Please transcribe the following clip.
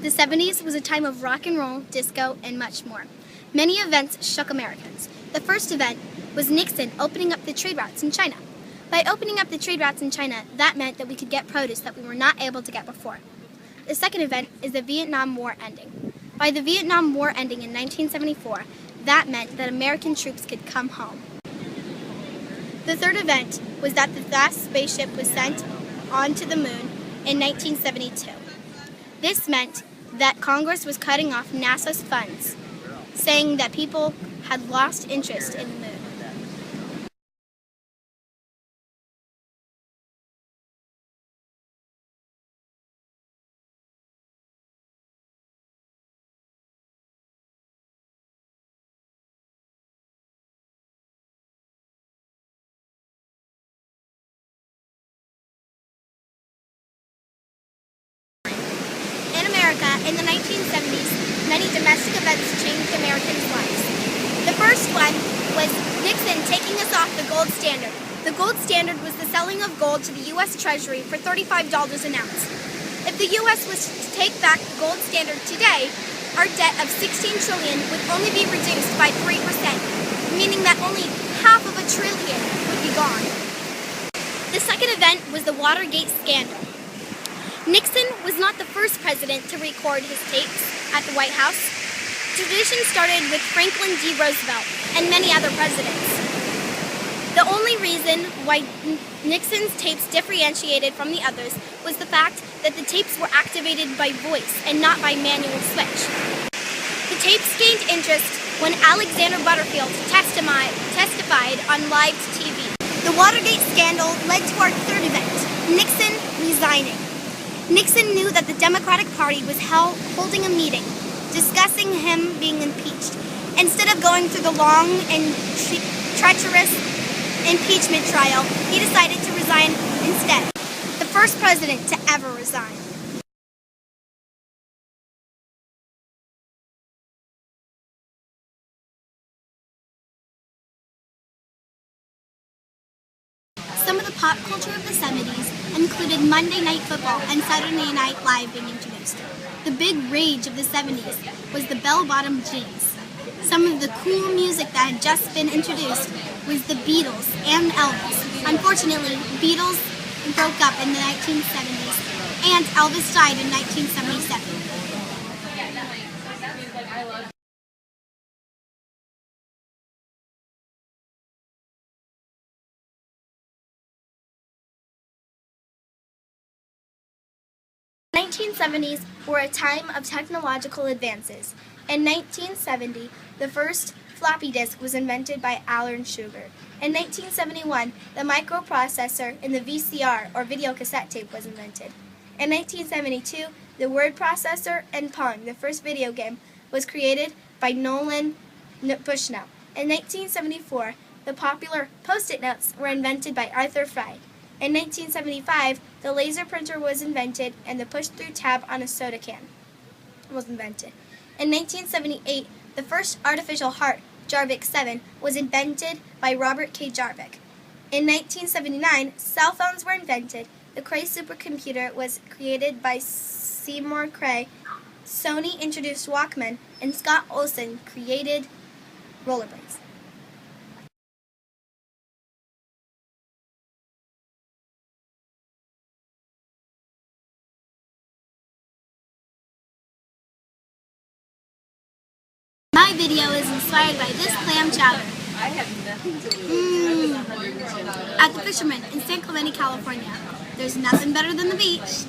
The 70s was a time of rock and roll, disco, and much more. Many events shook Americans. The first event was Nixon opening up the trade routes in China. By opening up the trade routes in China, that meant that we could get produce that we were not able to get before. The second event is the Vietnam War ending. By the Vietnam War ending in 1974, that meant that American troops could come home. The third event was that the last spaceship was sent onto the moon in 1972. This meant that Congress was cutting off NASA's funds, saying that people had lost interest in the moon. In America, in the 1970s, many domestic events changed Americans' lives. The first one was Nixon taking us off the gold standard. The gold standard was the selling of gold to the U.S. Treasury for $35 an ounce. If the U.S. was to take back the gold standard today, our debt of $16 trillion would only be reduced by 3%, meaning that only half of $1 trillion would be gone. The second event was the Watergate scandal. Nixon was not the first president to record his tapes at the White House. Tradition started with Franklin D. Roosevelt and many other presidents. The only reason why Nixon's tapes differentiated from the others was the fact that the tapes were activated by voice and not by manual switch. The tapes gained interest when Alexander Butterfield testified on live TV. The Watergate scandal led to our third event, Nixon resigning. Nixon knew that the Democratic Party was holding a meeting discussing him being impeached. Instead of going through the long and treacherous impeachment trial, he decided to resign instead. The first president to ever resign. Some of the pop culture of the 70s included Monday Night Football and Saturday Night Live being introduced. The big rage of the 70s was the bell-bottom jeans. Some of the cool music that had just been introduced was the Beatles and Elvis. Unfortunately, Beatles broke up in the 1970s and Elvis died in 1977. The 1970s were a time of technological advances. In 1970, the first floppy disk was invented by Alan Sugar. In 1971, the microprocessor in the VCR, or video cassette tape, was invented. In 1972, the word processor and Pong, the first video game, was created by Nolan Bushnell. In 1974, the popular Post-it notes were invented by Arthur Fry. In 1975, the laser printer was invented and the push-through tab on a soda can was invented. In 1978, the first artificial heart, Jarvik 7, was invented by Robert K. Jarvik. In 1979, cell phones were invented. The Cray supercomputer was created by Seymour Cray. Sony introduced Walkman, and Scott Olson created rollerblades. My video is inspired by this clam chowder at the Fisherman in San Clemente, California. There's nothing better than the beach.